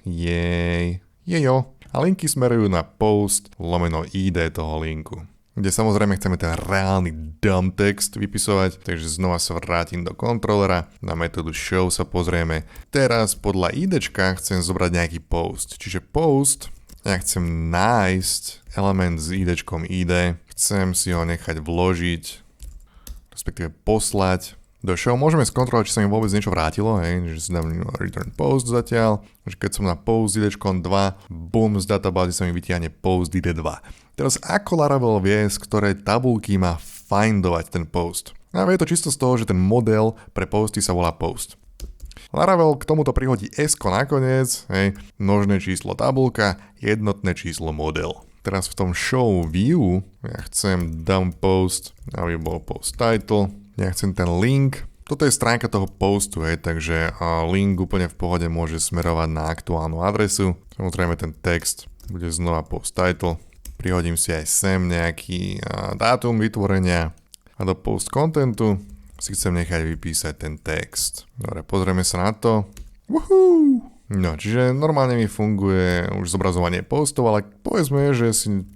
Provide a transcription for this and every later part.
Jejo. A linky smerujú na post lomeno ID toho linku, kde samozrejme chceme ten reálny dump text vypisovať, takže znova sa vrátim do kontrolera, na metódu show sa pozrieme. Teraz podľa IDčka chcem zobrať nejaký post, čiže post, ja chcem nájsť element s IDčkom ID, chcem si ho nechať vložiť, respektíve poslať do show. Môžeme skontrolovať, či sa mi vôbec niečo vrátilo, že si dám return post zatiaľ, že keď som na post IDčkom 2, boom, z databázy sa mi vytiahne post ID 2. Teraz ako Laravel vie, z ktorej tabulky má findovať ten post? A vie to čisto z toho, že ten model pre posty sa volá post. Laravel k tomuto prihodí S-ko nakoniec, množné číslo tabulka, jednotné číslo model. Teraz v tom show view ja chcem dump post, aby bol post title, ja chcem ten link, toto je stránka toho postu, takže link úplne v pohode môže smerovať na aktuálnu adresu. Samozrejme ten text bude znova post title, prihodím si aj sem nejaký dátum vytvorenia a do post contentu si chcem nechať vypísať ten text. Dobre, pozrieme sa na to. Woohoo! No, čiže normálne mi funguje už zobrazovanie postov, ale povedzme, že si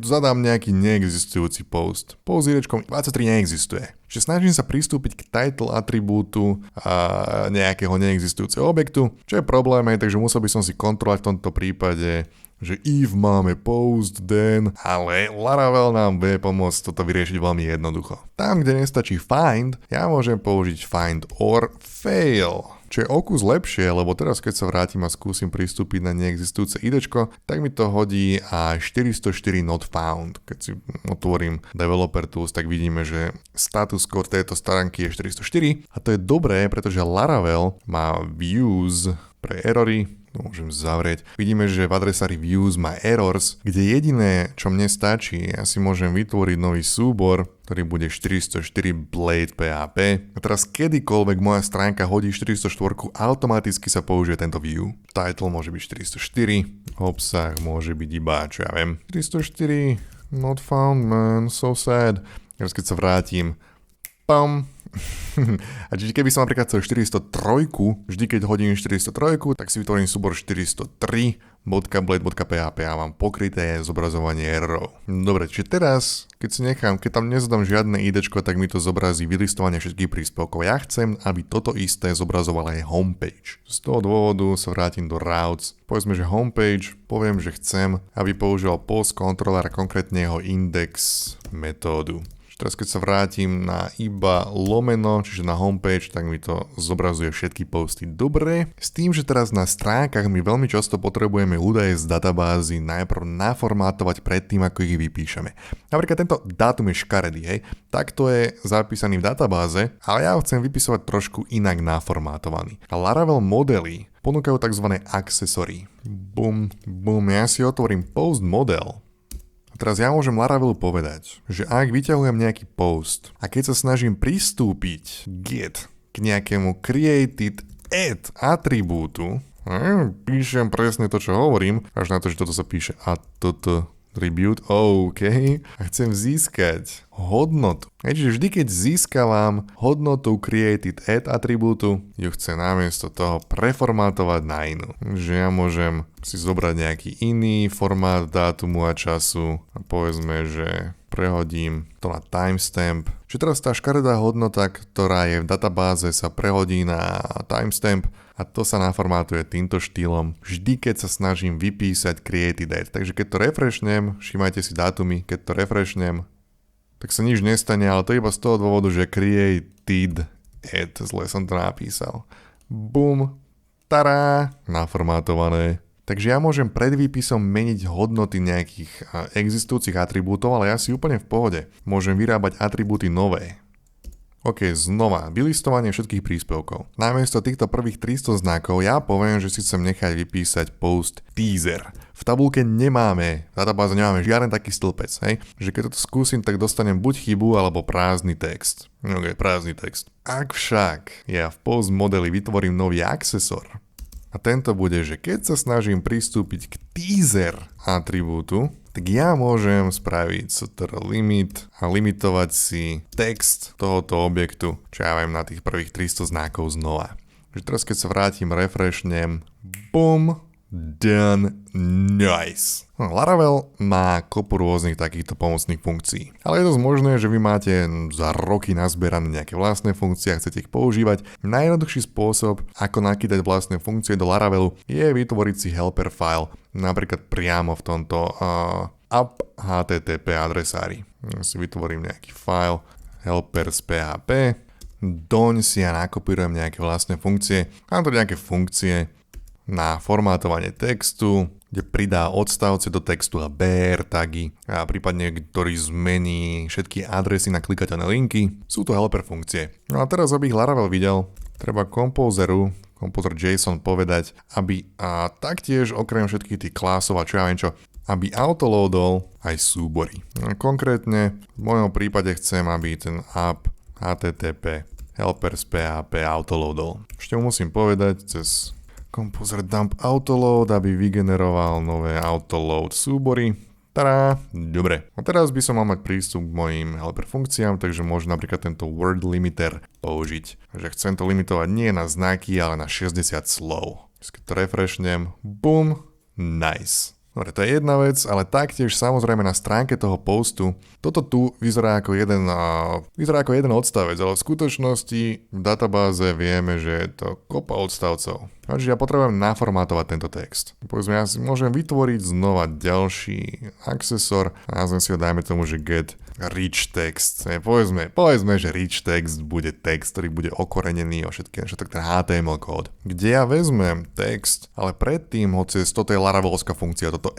zadám nejaký neexistujúci post. Post IDčkom 23 neexistuje. Čiže snažím sa pristúpiť k title atribútu a nejakého neexistujúceho objektu, čo je problém, takže musel by som si kontrolovať v tomto prípade, že if máme post, then, ale Laravel nám vie pomôcť toto vyriešiť veľmi jednoducho. Tam, kde nestačí find, ja môžem použiť find or fail. Čo je o kus lepšie, lebo teraz keď sa vrátim a skúsim pristúpiť na neexistujúce IDčko, tak mi to hodí a 404 not found. Keď si otvorím Developer Tools, tak vidíme, že status code tejto stránky je 404 a to je dobré, pretože Laravel má views pre erory. Môžem zavrieť. Vidíme, že v adresári views má errors, kde jediné, čo mne stačí, ja si môžem vytvoriť nový súbor, ktorý bude 404 Blade PHP. A teraz kedykoľvek moja stránka hodí 404, automaticky sa použije tento view. Title môže byť 404, obsah môže byť iba, čo ja viem, 404, not found man, so sad. Teraz keď sa vrátim, pam. A čiže keby som napríklad chcel 403, vždy keď hodím 403, tak si vytvorím súbor 403.blade.php a mám pokryté zobrazovanie errorov. Dobre, čiže teraz, keď tam nezadám žiadne IDčko, tak mi to zobrazí vylistovanie všetkých príspevkov. Ja chcem, aby toto isté zobrazovala aj homepage. Z toho dôvodu sa vrátim do routes. Povedzme, že homepage, poviem, že chcem, aby používal post controller, konkrétne jeho index metódu. Teraz keď sa vrátim na iba lomeno, čiže na homepage, tak mi to zobrazuje všetky posty dobre. S tým, že teraz na stránkach my veľmi často potrebujeme údaje z databázy najprv naformátovať predtým, ako ich vypíšeme. Napríklad tento dátum je škaredý, takto je zapísaný v databáze, ale ja ho chcem vypisovať trošku inak naformátovaný. A Laravel modely ponúkajú tzv. Accessory. Bum, ja si otvorím post model. A teraz ja môžem Laravelu povedať, že ak vyťahujem nejaký post a keď sa snažím pristúpiť get k nejakému created add atribútu, píšem presne to, čo hovorím, až na to, že toto sa píše attribute, OK, a chcem získať hodnotu. Čiže vždy, keď získavam hodnotu created add atribútu, ju chcem namiesto toho preformátovať na inú. Že ja môžem si zobrať nejaký iný formát dátumu a času a povedzme, že prehodím to na timestamp. Čiže teraz tá škaredá hodnota, ktorá je v databáze, sa prehodí na timestamp a to sa naformátuje týmto štýlom vždy, keď sa snažím vypísať created add. Takže keď to refreshnem, všimajte si dátumy, keď to refreshnem, tak sa nič nestane, ale to iba z toho dôvodu, že created add, zle som to napísal. Bum, tará, naformátované. Takže ja môžem pred výpisom meniť hodnoty nejakých existujúcich atribútov, ale ja si úplne v pohode. Môžem vyrábať atribúty nové. OK, znova, vylistovanie všetkých príspevkov. Namiesto týchto prvých 300 znakov ja poviem, že si chcem nechať vypísať post teaser. V tabulke v databáze nemáme žiaden taký stĺpec, Že keď toto skúsim, tak dostanem buď chybu, alebo prázdny text. OK, prázdny text. Ak však ja v post modeli vytvorím nový accessor, a tento bude, že keď sa snažím pristúpiť k teaser atribútu, tak ja môžem spraviť limit a limitovať si text tohoto objektu, čo ja viem na tých prvých 300 znakov znova. Takže teraz keď sa vrátim, refreshnem, bum, done, nice. Laravel má kopu rôznych takýchto pomocných funkcií. Ale je dosť možné, že vy máte za roky nazbierané nejaké vlastné funkcie a chcete ich používať. Najjednoduchší spôsob, ako nakýdať vlastné funkcie do Laravelu, je vytvoriť si helper file, napríklad priamo v tomto app HTTP adresári. Ja si vytvorím nejaký file helpers.php, doň si ja nakopírujem nejaké vlastné funkcie, mám to nejaké funkcie na formátovanie textu, kde pridá odstavce do textu a BR tagy a prípadne ktorý zmení všetky adresy na klikateľné linky. Sú to helper funkcie. No a teraz, aby ich Laravel videl, treba Composer.json povedať, aby a taktiež okrem všetkých tých klásov a čo ja viem čo, aby autoloadol aj súbory. Konkrétne v mojom prípade chcem, aby ten app HTTP helpers.php autoloadol. Ešte mu musím povedať cez Composer dump autoload, aby vygeneroval nové autoload súbory. Tadá, dobre. A teraz by som mal mať prístup k mojim helper funkciám, takže môžem napríklad tento word limiter použiť. Takže chcem to limitovať nie na znaky, ale na 60 slov. Keď to refreshnem, boom, nice. Dobre, to je jedna vec, ale taktiež samozrejme na stránke toho postu, toto tu vyzerá ako jeden odstavec, ale v skutočnosti v databáze vieme, že je to kopa odstavcov. Takže ja potrebujem naformátovať tento text. Povedzme, ja si môžem vytvoriť znova ďalší accessor a nazvem si ho, dajme tomu, že get rich text. Povedzme, že rich text bude text, ktorý bude okorenený o všetkým, čo tak ten HTML kód. Kde ja vezmem text, ale predtým, hoci toto je Laravelovská funkcia, toto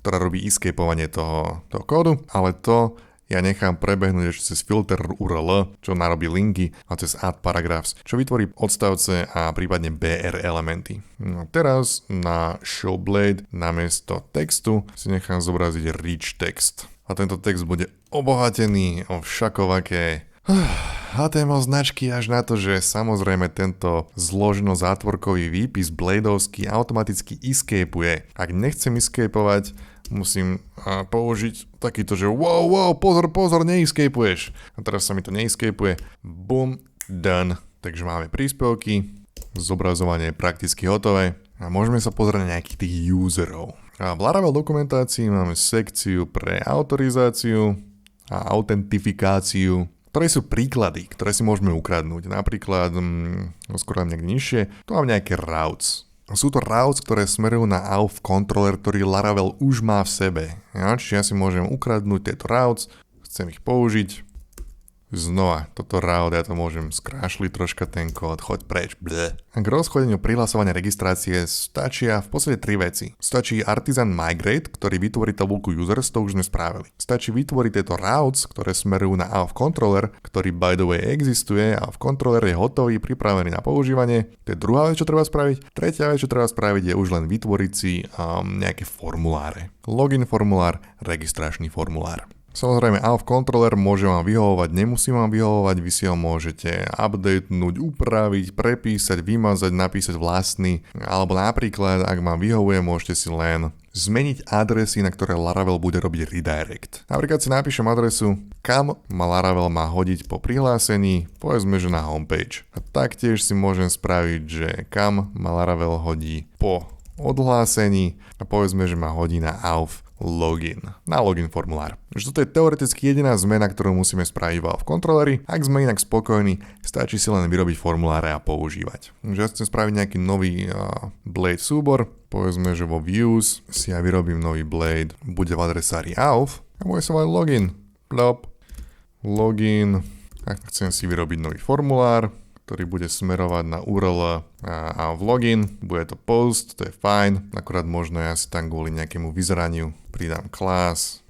ktorá robí escapeovanie toho kódu, ale to ja nechám prebehnúť ešte cez filter URL, čo narobí linky a cez add paragraphs, čo vytvorí odstavce a prípadne BR elementy. No teraz na showblade namiesto textu si nechám zobraziť rich text. A tento text bude obohatený o všakovaké HTML značky až na to, že samozrejme tento zložno-zátvorkový výpis bladeovský automaticky escapeuje. Ak nechcem escapeovať, musím použiť takýto, že wow, pozor, neescapuješ. A teraz sa mi to neescapuje. Boom, done. Takže máme príspevky, zobrazovanie je prakticky hotové a môžeme sa pozrieť na nejakých tých userov. A v Laravel dokumentácii máme sekciu pre autorizáciu a autentifikáciu, ktoré sú príklady, ktoré si môžeme ukradnúť. Napríklad, skôr niekde nižšie, tu mám nejaké routes. Sú to routes, ktoré smerujú na AUF controller, ktorý Laravel už má v sebe. Ja, čiže ja si môžem ukradnúť tieto routes, chcem ich použiť. Znova, toto route, ja to môžem skrášliť troška ten kód, choď preč, bleh. A k rozchodeniu prihlasovania registrácie stačia v podstate 3 veci. Stačí artisan migrate, ktorý vytvorí tabuľku users, to už sme spravili. Stačí vytvoriť tieto routes, ktoré smerujú na AUF controller, ktorý by the way existuje a v controller je hotový, pripravený na používanie. To je druhá vec, čo treba spraviť. Tretia vec, čo treba spraviť, je už len vytvoriť si nejaké formuláre. Login formulár, registračný formulár. Samozrejme, AUF controller môže vám vyhovovať, nemusí vám vyhovovať, vy si ho môžete updatenúť, upraviť, prepísať, vymazať, napísať vlastný, alebo napríklad, ak vám vyhovuje, môžete si len zmeniť adresy, na ktoré Laravel bude robiť redirect. Napríklad si napíšem adresu, kam ma Laravel má hodiť po prihlásení, povedzme, že na homepage. A taktiež si môžem spraviť, že kam ma Laravel hodí po odhlásení a povedzme, že ma hodí na AUF login, na login formulár. Toto je teoreticky jediná zmena, ktorú musíme spraviť v kontroleri. Ak sme inak spokojní, stačí si len vyrobiť formuláre a používať. Ja chcem spraviť nejaký nový blade súbor, povedzme, že vo views si ja vyrobím nový blade, bude v adresári AUF a bude sa volať login. Plop, login, a chcem si vyrobiť nový formulár, ktorý bude smerovať na URL a v login, bude to post, to je fajn, akurát možno ja si tam kvôli nejakému vyzeraniu pridám class.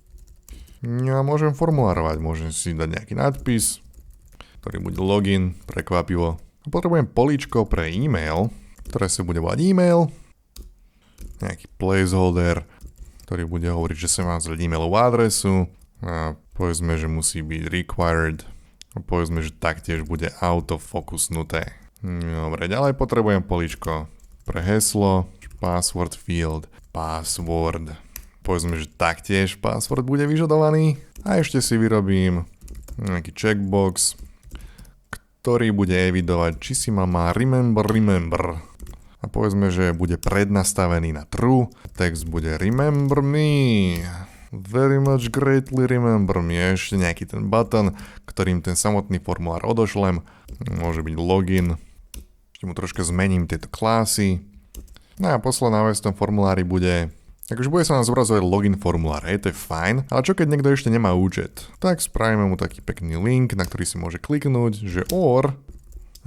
No a môžem formulárovať, môžem si dať nejaký nadpis, ktorý bude login, prekvapivo. Potrebujem políčko pre e-mail, ktoré sa bude volať e-mail, nejaký placeholder, ktorý bude hovoriť, že sa mám zdať e-mailovú adresu a povedzme, že musí byť required. Povedzme, že taktiež bude autofokusnuté. Dobre, ďalej potrebujem políčko pre heslo, password field, password. Povedzme, že taktiež password bude vyžadovaný. A ešte si vyrobím nejaký checkbox, ktorý bude evidovať, či si ma má remember. a povedzme, že bude prednastavený na true. Text bude remember me. Very much greatly remember me. Ešte nejaký ten button, ktorým ten samotný formulár odošlem. Môže byť login. Ešte mu troška zmením tieto klasy. No a posledná vec v tom formulári bude... Takže bude sa nám zobrazovať login formulár, to je fajn, ale čo keď niekto ešte nemá účet? Tak spravíme mu taký pekný link, na ktorý si môže kliknúť, že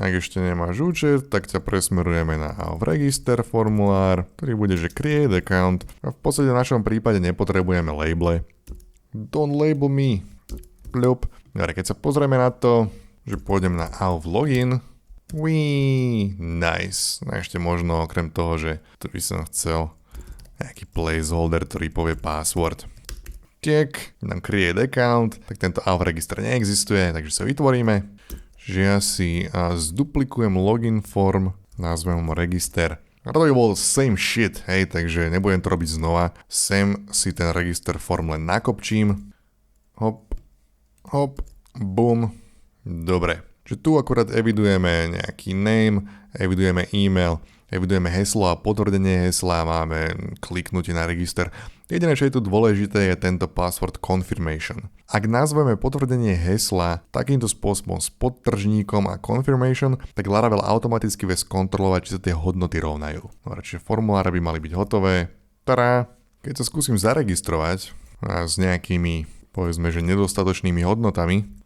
ak ešte nemáš účet, tak ťa presmerujeme na AOV Register formulár, ktorý bude, že create account a v podstate v našom prípade nepotrebujeme label. Don't label me. Pľup. Dobre, keď sa pozrieme na to, že pôjdem na AOV login, nice. A ešte možno okrem toho, že tu by som chcel nejaký placeholder, ktorý povie password. Check, nám create account, tak tento AOV register neexistuje, takže sa vytvoríme, že ja si zduplikujem login form, nazvem ho register. A to by bol same shit, hej, takže nebudem to robiť znova. Sem si ten register form len nakopčím. Hop, hop, boom. Dobre, že tu akurát evidujeme nejaký name, evidujeme e-mail, evidujeme heslo a potvrdenie hesla, máme kliknutie na register. Jediné, čo je tu dôležité, je tento password confirmation. Ak nazveme potvrdenie hesla takýmto spôsobom s podtržníkom a confirmation, tak Laravel automaticky vie skontrolovať, či sa tie hodnoty rovnajú. Čiže formuláre by mali byť hotové. Tada! Keď sa skúsim zaregistrovať s nejakými, povedzme, že nedostatočnými hodnotami,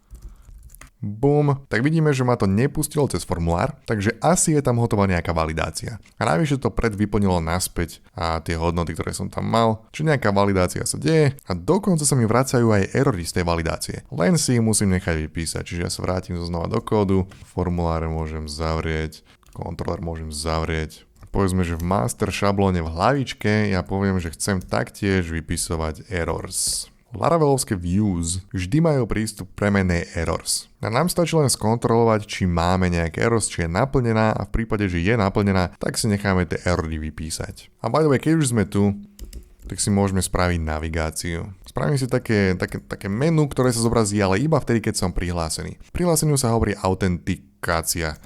boom, tak vidíme, že ma to nepustilo cez formulár, takže asi je tam hotová nejaká validácia. A najvyššie to predvyplnilo naspäť a tie hodnoty, ktoré som tam mal, čiže nejaká validácia sa deje a dokonca sa mi vracajú aj erory z tej validácie. Len si ich musím nechať vypísať, čiže ja sa vrátim znova do kódu, formuláre môžem zavrieť, kontroler môžem zavrieť. Povedzme, že v master šablóne v hlavičke ja poviem, že chcem taktiež vypisovať errors. Laravelovské views vždy majú prístup k premennej errors. A nám stačí len skontrolovať, či máme nejaké errors, či je naplnená a v prípade, že je naplnená, tak si necháme tie erory vypísať. A by the way, keď už sme tu, tak si môžeme spraviť navigáciu. Spravím si také menu, ktoré sa zobrazí, ale iba vtedy, keď som prihlásený. Prihláseniu sa hovorí autentikácia.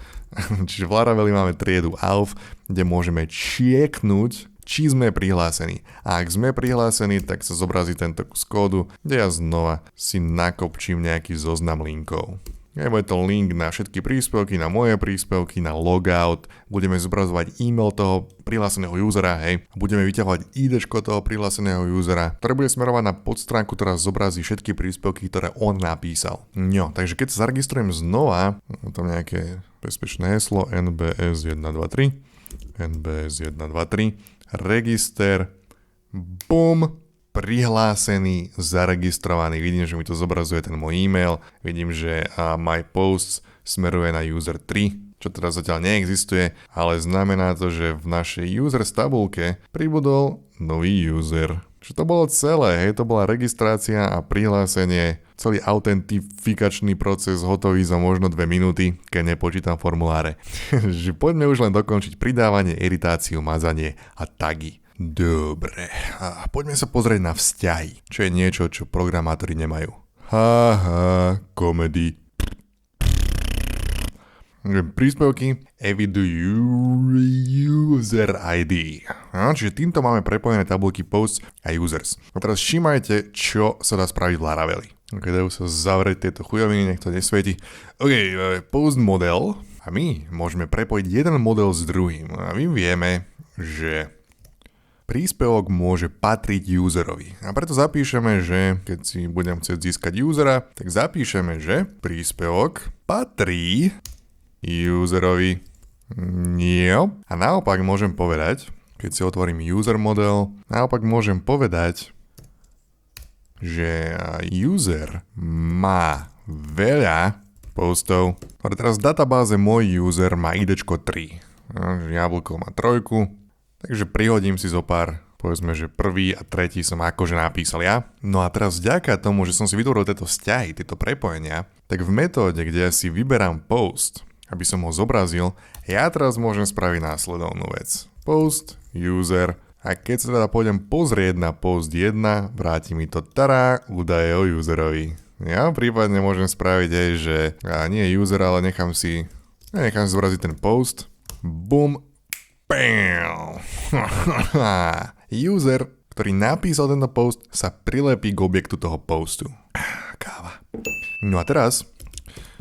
Čiže v Laraveli máme triedu AUF, kde môžeme checknúť, či sme prihlásení. A ak sme prihlásení, tak sa zobrazí tento kus kódu, kde ja znova si nakopčím nejaký zoznam linkov. Bude to link na všetky príspevky, na moje príspevky, na logout, budeme zobrazovať e-mail toho prihláseného usera, hej, budeme vyťahovať IDčko toho prihláseného usera, ktoré bude smerovať na podstránku, ktorá zobrazí všetky príspevky, ktoré on napísal. No, takže keď sa zaregistrujem znova, tam nejaké bezpečné heslo NBS123, NBS123, register, boom, prihlásený, zaregistrovaný, vidím, že mi to zobrazuje ten môj e-mail, vidím, že my posts smeruje na user 3, čo teda zatiaľ neexistuje, ale znamená to, že v našej users tabulke pribudol nový user. Čo to bolo celé, hej, to bola registrácia a prihlásenie, celý autentifikačný proces hotový za možno 2 minúty, keď nepočítam formuláre. Že poďme už len dokončiť pridávanie, editáciu, mazanie a tagy. Dobre, a poďme sa pozrieť na vzťahy, čo je niečo, čo programátori nemajú. Haha, komedy. Príspevky evidujú user ID. Čiže týmto máme prepojené tabulky posts a users. A teraz všímajte, čo sa dá spraviť v Laraveli. Ok, dajú sa zavrieť tieto chujoviny, nech to nesvieti. Ok, post model. A my môžeme prepojiť jeden model s druhým. A my vieme, že príspevok môže patriť userovi. A preto zapíšeme, že keď si budem chcieť získať usera, tak zapíšeme, že príspevok patrí userovi. Nie. A naopak môžem povedať, keď si otvorím user model, naopak môžem povedať, že user má veľa postov. Ale teraz v databáze môj user má IDčko 3. Jablko má 3. Takže prihodím si zo pár, povedzme, že prvý a tretí som akože napísal ja. No a teraz vďaka tomu, že som si vytvoril tieto vzťahy, tieto prepojenia, tak v metóde, kde ja si vyberám post, aby som ho zobrazil, ja teraz môžem spraviť následovnú vec. Post, user, a keď sa teda pôjdem pozrieť na post 1, vráti mi to údaje o userovi. Ja prípadne môžem spraviť aj, že nie user, ale nechám si zobraziť ten post. Boom. Bam! User, ktorý napísal tento post, sa prilepí k objektu toho postu. Káva. No a teraz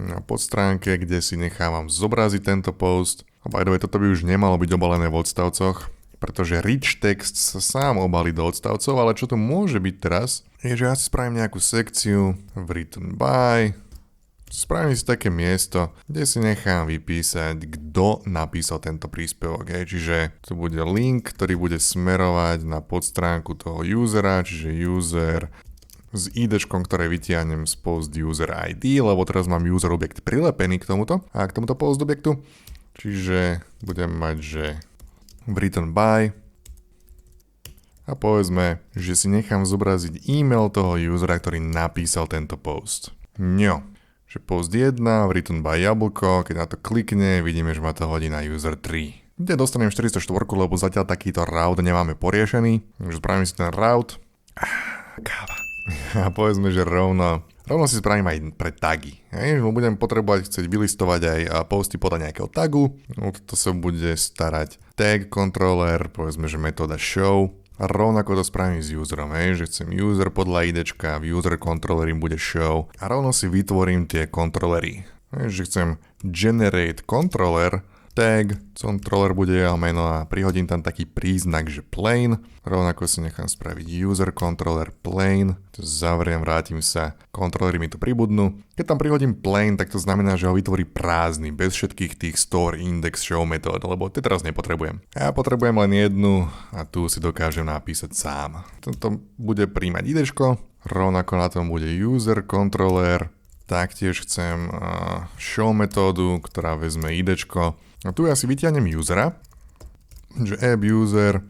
na podstránke, kde si nechávam zobraziť tento post. A by the way, toto by už nemalo byť obalené v odstavcoch, pretože rich text sa sám obalí do odstavcov, ale čo to môže byť teraz, je, že ja si spravím nejakú sekciu v written by, spravím si také miesto, kde si nechám vypísať, kto napísal tento príspevok. Čiže to bude link, ktorý bude smerovať na podstránku toho usera, čiže user s IDčkom, ktoré vytiahnem z post user ID, lebo teraz mám user objekt prilepený k tomuto a k tomuto post objektu. Čiže budem mať, že written by a povedzme, že si nechám zobraziť e-mail toho usera, ktorý napísal tento post. No, že post 1, written by jablko, keď na to klikne, vidíme, že ma to hodí na user 3. Kde dostanem 404, lebo zatiaľ takýto route nemáme poriešený. Takže spravím si ten route. Káva. A povedzme, že rovno si spravím aj pre tagy. Budem potrebovať chcieť vylistovať aj posty podľa nejakého tagu. To sa bude starať tag controller, povedzme, že metóda show. A rovnako to spravím s userom, že chcem user podľa IDčka, v user controller im bude show. A rovno si vytvorím tie kontrolery. Že chcem generate controller, tag, controller bude jeho meno a prihodím tam taký príznak, že plain. Rovnako si nechám spraviť user controller plain. To zavriem, vrátim sa, kontrolery mi tu pribudnú. Keď tam prihodím plain, tak to znamená, že ho vytvorí prázdny, bez všetkých tých store, index, show metód, lebo tie teraz nepotrebujem. Ja potrebujem len jednu a tu si dokážem napísať sám. Tento bude príjmať idečko, rovnako na tom bude user controller. Taktiež chcem show metódu, ktorá vezme idečko. A tu ja si vytiahnem usera, že app user,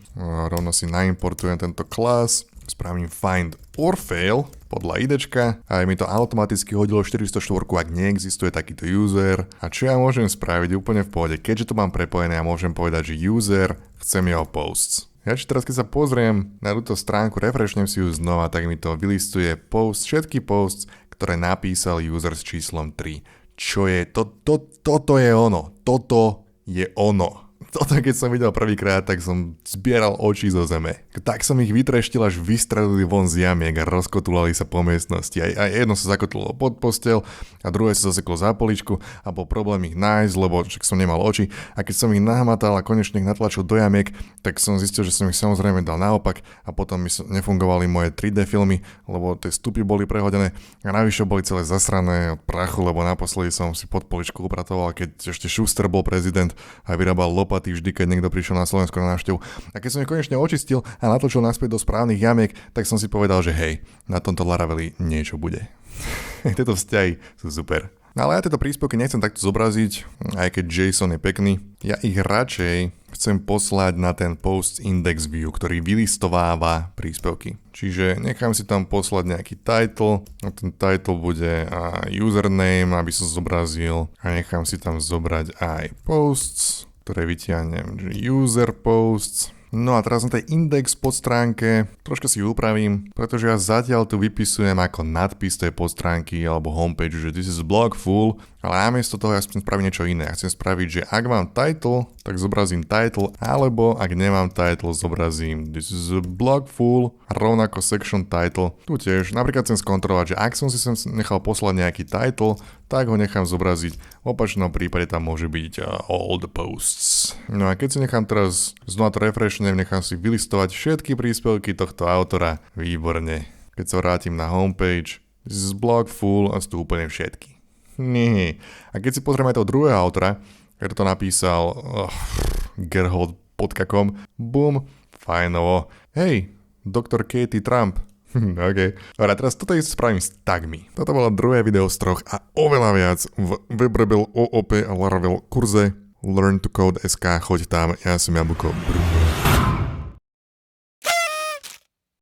rovno si naimportujem tento class, spravím find or fail podľa idečka a mi to automaticky hodilo 404, ak neexistuje takýto user. A čo ja môžem spraviť úplne v pohode, keďže to mám prepojené, ja môžem povedať, že user, chcem jeho posts. Ja teraz keď sa pozriem na túto stránku, refreshnem si ju znova, tak mi to vylistuje všetky posts, ktoré napísal user s číslom 3. Čo je? Toto je ono. Toto je ono. Toto keď som videl prvýkrát, tak som zbieral oči zo zeme. Tak som ich vytreštil, až vystredili von z jamiek a rozkotulali sa po miestnosti. Aj jedno sa zakotulilo pod posteľ a druhé sa zaseklo za poličku a bol problém ich nájsť, lebo však som nemal oči. A keď som ich nahmatal a konečne ich natlačil do jamiek, tak som zistil, že som ich samozrejme dal naopak a potom mi nefungovali moje 3D filmy, lebo tie stupy boli prehodené a navyše boli celé zasrané od prachu, lebo naposledy som si pod poličku upratoval, keď ešte Schuster bol prezident a vyrábal lopaty vždy, keď niekto prišiel na Slovensko na návštevu. A keď som ich konečne očistil a natočil naspäť do správnych jamiek, tak som si povedal, že hej, na tomto Laraveli niečo bude. Tieto vzťahy sú super. No ale ja tieto príspevky nechcem takto zobraziť, aj keď JSON je pekný. Ja ich radšej chcem poslať na ten post index view, ktorý vylistováva príspevky. Čiže nechám si tam poslať nejaký title, a ten title bude username, aby som zobrazil a nechám si tam zobrať aj posts, ktoré vytiahnem, že user posts. No a teraz na tej index podstránke troška si upravím, pretože ja zatiaľ tu vypisujem ako nadpis tej podstránky alebo homepage, že this is blog full, ale namiesto toho ja chcem spraviť niečo iné. Ja chcem spraviť, že ak mám title, tak zobrazím title, alebo ak nemám title, zobrazím this is a blog full, rovnako section title. Tu tiež napríklad chcem skontrolovať, že ak som si sem nechal poslať nejaký title, tak ho nechám zobraziť. V opačnom prípade tam môže byť all the posts. No a keď si nechám teraz znova to refreshnem, nechám si vylistovať všetky príspevky tohto autora. Výborne. Keď sa vrátim na homepage, this is blog full a sú tu úplne všetky. Nie. A keď si pozrieme aj toho druhého autora, ktorý to napísal Gerhold.com, boom, fajnovo. Hej, Dr. Katie Trump. OK. Dobre, teraz toto isté spravím s tagmi. Toto bolo druhé video z 3 a oveľa viac v WebRebel OOP a Laravel kurze Learn to Code.sk. Choď tam, ja som Jablko.